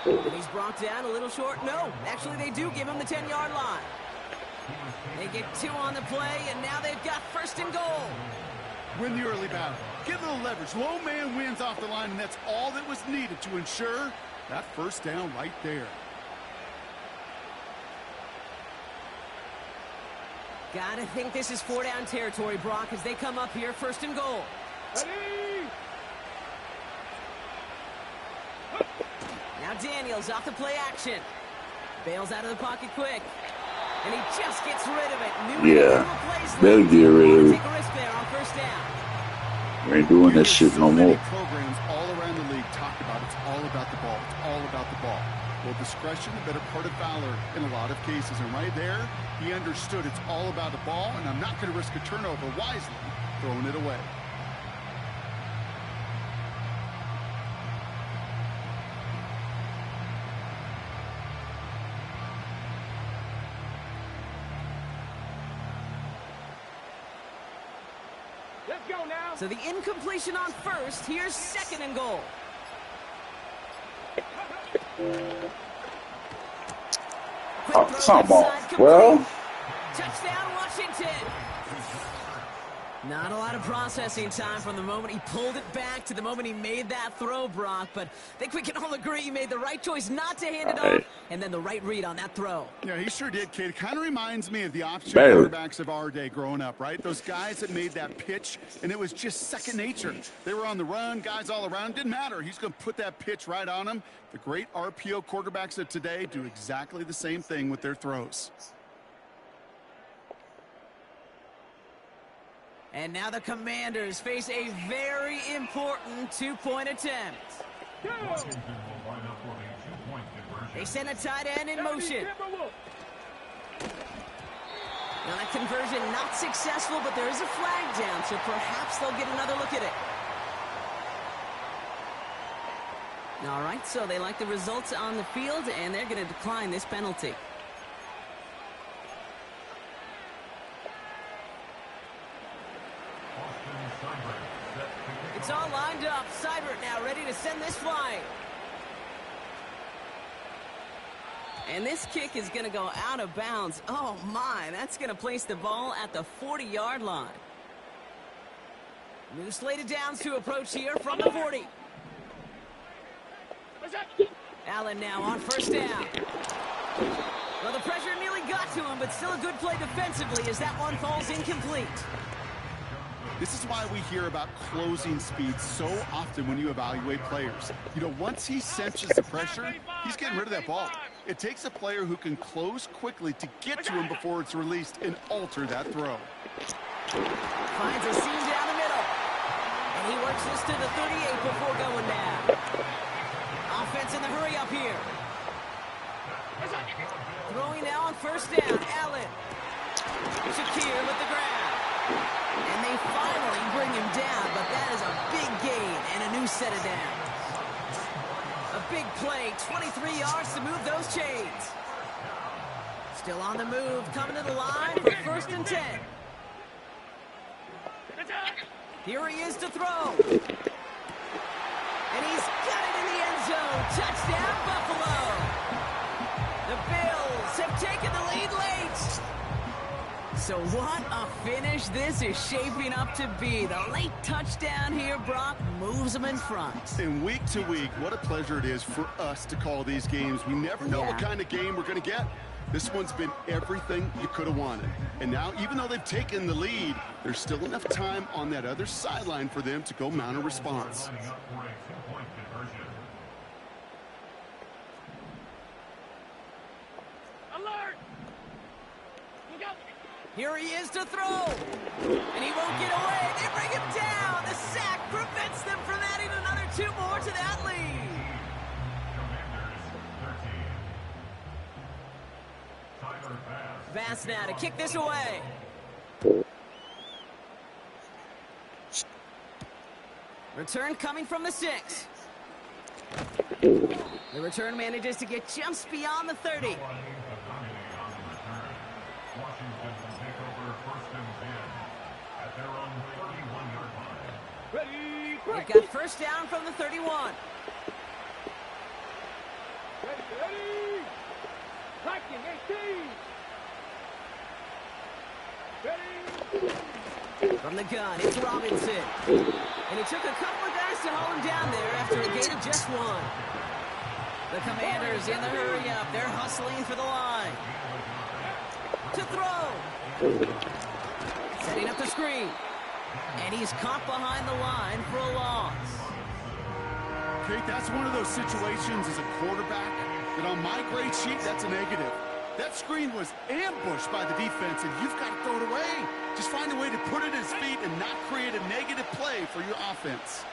And he's brought down a little short. No, actually they do give him the 10-yard line. They get 2 on the play, and now they've got 1st and goal. Win the early battle. Get a little leverage. Low man wins off the line, and that's all that was needed to ensure that 1st down right there. Gotta think this is 4-down territory, Brock, as they come up here, 1st and goal. Now Daniels off the play action. Bails out of the pocket quick. And he just gets rid of it. Better get rid of it. Take a risk there on 1st down. We ain't doing that shit no more. Programs all around the league talk about it's all about the ball. It's all about the ball. Well, discretion, the better part of valor in a lot of cases. And right there, he understood it's all about the ball, and I'm not going to risk a turnover wisely, throwing it away. Let's go now. So the incompletion on 1st. Here's 2nd and goal. Oh, come on. Well, Touchdown, Washington. Not a lot of processing time from the moment he pulled it back to the moment he made that throw, Brock. But I think we can all agree he made the right choice not to hand it off, and then the right read on that throw. Yeah, he sure did, kid. Kind of reminds me of the option quarterbacks of our day growing up, right? Those guys that made that pitch, and it was just second nature. They were on the run, guys all around. Didn't matter. He's going to put that pitch right on them. The great RPO quarterbacks of today do exactly the same thing with their throws. And now the Commanders face a very important 2-point attempt. They send a tight end in motion. Now that conversion not successful, but there is a flag down, so perhaps they'll get another look at it. All right, so they like the results on the field, and they're going to decline this penalty. It's all lined up. Seibert now ready to send this flying. And this kick is going to go out of bounds. Oh, my. That's going to place the ball at the 40-yard line. New slated downs to approach here from the 40. Allen now on 1st down. Well, the pressure nearly got to him, but still a good play defensively as that one falls incomplete. This is why we hear about closing speed so often when you evaluate players. You know, once he senses the pressure, he's getting rid of that ball. It takes a player who can close quickly to get to him before it's released and alter that throw. Finds a seam down the middle. And he works this to the 38 before going down. Offense in the hurry up here. Throwing now on 1st down. Allen. Shakir with the grab. And they finally bring him down, but that is a big gain and a new set of downs. A big play, 23 yards to move those chains. Still on the move, coming to the line for 1st and 10. Here he is to throw. And he's got it in the end zone. Touchdown, Buffalo. The Bills have taken the lead late. So what a finish this is shaping up to be. The late touchdown here, Brock, moves them in front. And week to week, what a pleasure it is for us to call these games. We never know what kind of game we're going to get. This one's been everything you could have wanted. And now, even though they've taken the lead, there's still enough time on that other sideline for them to go mount a response. Here he is to throw. And he won't get away. They bring him down. The sack prevents them from adding another 2 more to that lead. Bass now to kick this away. Return coming from the 6. The return manages to get just beyond the 30. They've got first down from the 31. Ready. Tracking 18. From the gun, it's Robinson. And it took a couple of guys to hold him down there after a gain of just 1. The Commanders in the hurry-up. They're hustling for the line. To throw. Setting up the screen. And he's caught behind the line for a loss. Kate, that's one of those situations as a quarterback that on my grade sheet, that's a negative. That screen was ambushed by the defense, and you've got to throw it away. Just find a way to put it at his feet and not create a negative play for your offense.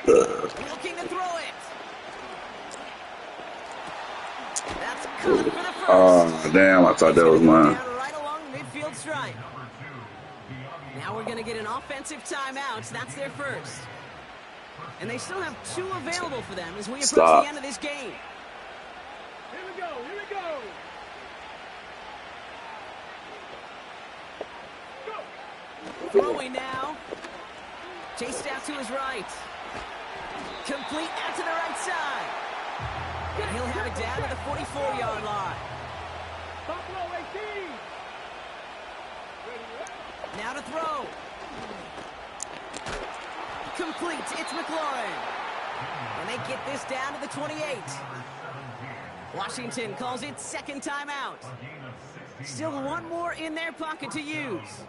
Looking to throw it. That's caught for the first. Oh, damn, I thought that was mine. Right along the midfield stripe. Now we're going to get an offensive timeout. That's their first. And they still have 2 available for them as we approach the end of this game. Here we go. Throwing now. Chased out to his right. Complete out to the right side. And he'll have it down to the 44-yard line. Buffalo 18. Now to throw. Complete. It's McLaurin. And they get this down to the 28. Washington calls it second timeout. Still 1 more in their pocket to use.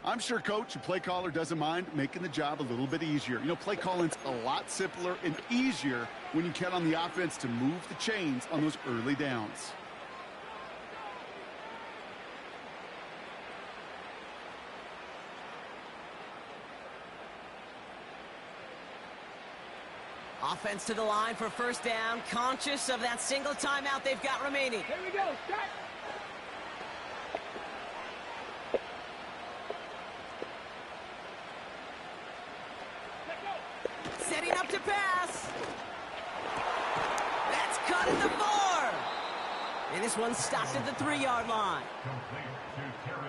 I'm sure coach and play caller doesn't mind making the job a little bit easier. You know, play calling's a lot simpler and easier when you count on the offense to move the chains on those early downs. Offense to the line for first down, conscious of that single timeout they've got remaining. Here we go. Start. Setting up to pass. That's cut at the 4. And this one's stopped at the 3-yard line.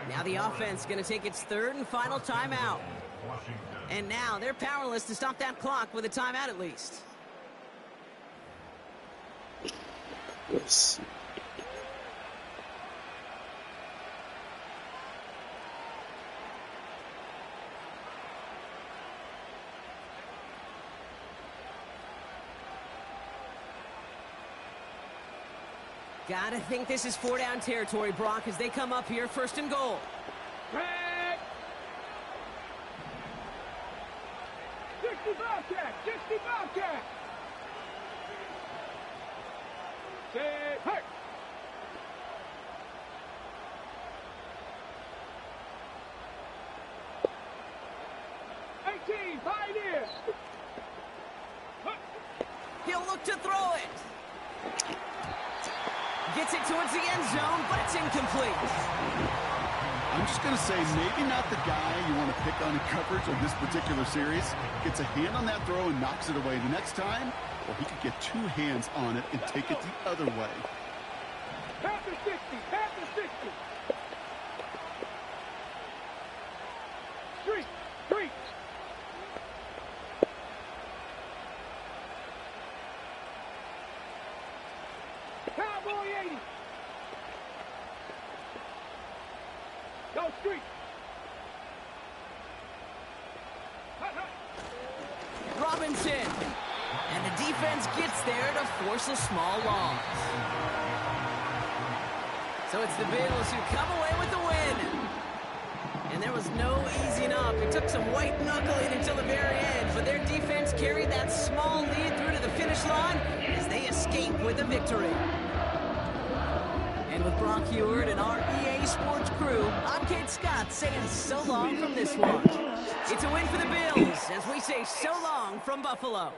Now the offense going to take its 3rd and final timeout. And now they're powerless to stop that clock with a timeout at least. Yes. Gotta think this is 4-down territory, Brock, as they come up here 1st and goal. Back. 60 Bobcat. 60 Bobcat. Set. Hey. Pioneer. He'll look to throw it. Gets it towards the end zone, but it's incomplete. I'm just going to say, maybe not the guy you want to pick on in coverage of this particular series. Gets a hand on that throw and knocks it away. The next time, well, he could get 2 hands on it and take it the other way. Panther 60. Panther 60. Street. Street. Cowboy 80. Go Street. Robinson. And the defense gets there to force a small loss. So it's the Bills who come away with the win. And there was no easing up. It took some white knuckling until the very end, but their defense carried that small lead through to the finish line as they escape with a victory. And with Brock Heward and our EA Sports crew, I'm Kate Scott saying so long from this one. It's a win for the Bills as we say so long from Buffalo.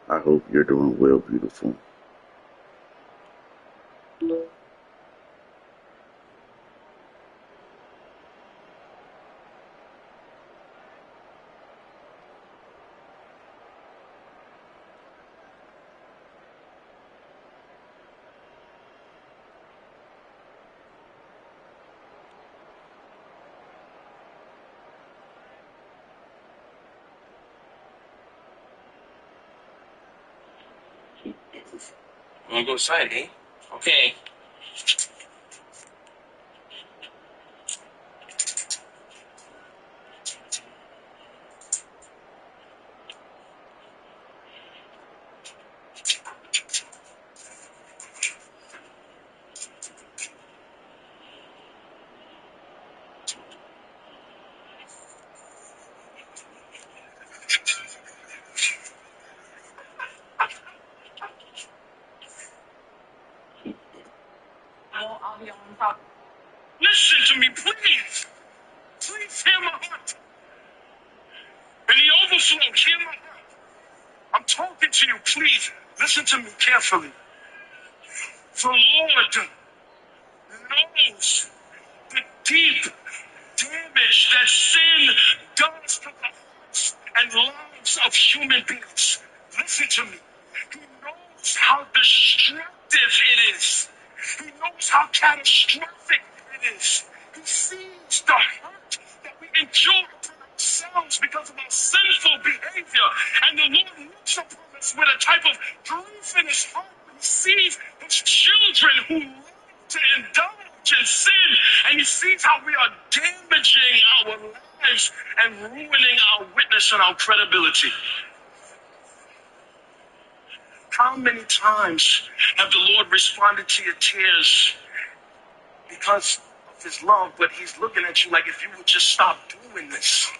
I hope you're doing well, beautiful. Wanna go inside, eh? Okay. Listen to me, please. Please hear my heart. In the overflow, hear my heart. I'm talking to you, please. Listen to me carefully. The Lord knows the deep damage that sin does to the hearts and lives of human beings. Listen to me. He knows how destructive it is. He knows how catastrophic it is. He sees the hurt that we endure upon ourselves because of our sinful behavior. And the Lord looks upon us with a type of grief in his heart when he sees his children who love to indulge in sin, and he sees how we are damaging our lives and ruining our witness and our credibility. How many times have the Lord responded to your tears because of his love, but he's looking at you like, if you would just stop doing this.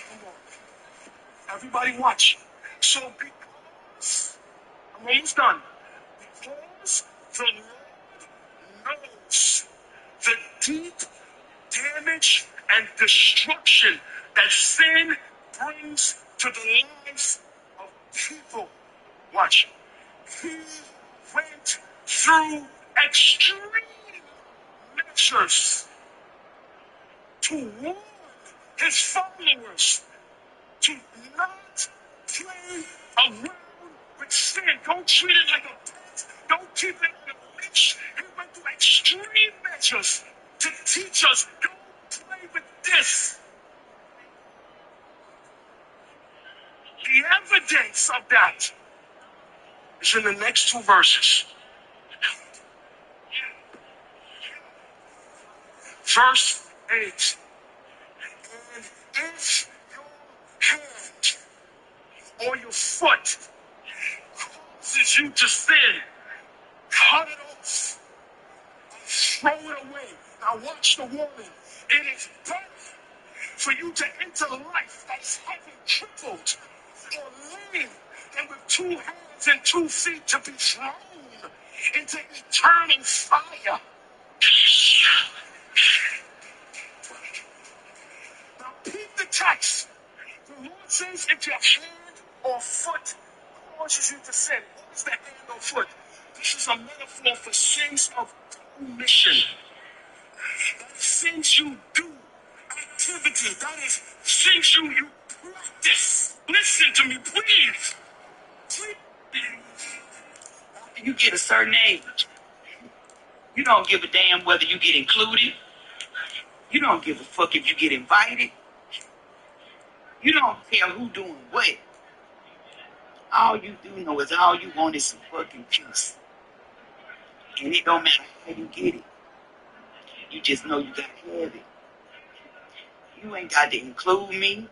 Come on. Everybody watch. So because, I'm almost done, because the Lord knows the deep damage and destruction that sin brings to the lives of people. Watch. He went through extreme measures to warn his followers to not play around with sin. Don't treat it like a pet. Don't keep it on a leash. He went through extreme measures to teach us, don't play with this. The evidence of that is in the next two verses. Verse 8. And if your hand or your foot causes you to sin, cut it off. Throw it away. Now watch the warning. It is better for you to enter life as having crippled or lame than with 2 hands and 2 feet to be thrown into eternal fire. Now peep the text. The Lord says if your hand or foot causes you to sin. What is the hand or foot? This is a metaphor for sins of commission. That is sins you do. Activity. That is sins you practice. Listen to me, please. Please. After you get a certain age, you don't give a damn whether you get included. You don't give a fuck if you get invited. You don't care who doing what. All you do know is all you want is some fucking peace. And it don't matter how you get it. You just know you gotta have it. You ain't got to include me.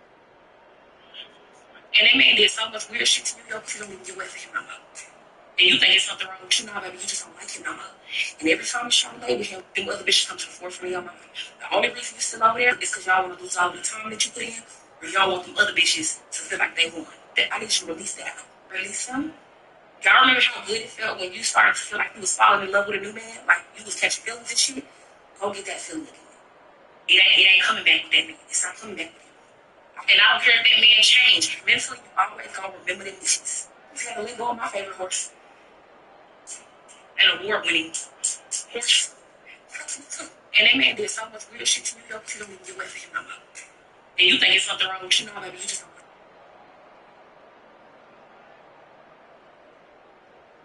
And they made did so much weird shit to you, you don't even get away from him no more. And you think it's something wrong with you now, baby, you just don't like him no more. And every time you try to lay with him, them other bitches come to the forefront of your mind. The only reason you still over there is because y'all want to lose all the time that you put in, or y'all want them other bitches to feel like they won. I need you to release that. Release him. Y'all remember how good it felt when you started to feel like you was falling in love with a new man? Like you was catching feelings and shit? Go get that feeling again. It ain't coming back with that man. It's not coming back with him. And I don't care if that man changed. Mentally, you always gonna remember them dishes. You just gotta let go of my favorite horse. An award-winning horse. And that man did so much weird shit to you, you don't even get away from him no more. And you think it's something wrong with you now, baby, you just don't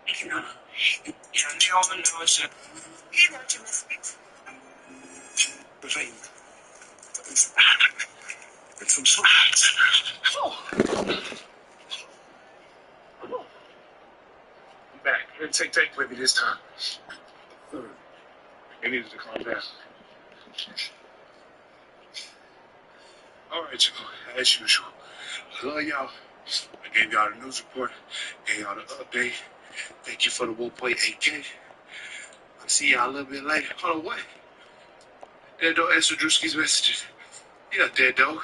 like him no more. You know it's a You know what you missed. bewegen. Met zo'n zwaard. I'm back. Here, take with me this time. You needed to calm down. All right, y'all. As usual. I love y'all. I gave y'all the news report. Gave y'all the update. Thank you for the 1.8K. I'll see y'all a little bit later. Hold on, what? Dad, don't answer Drewski's messages. He not dead, though.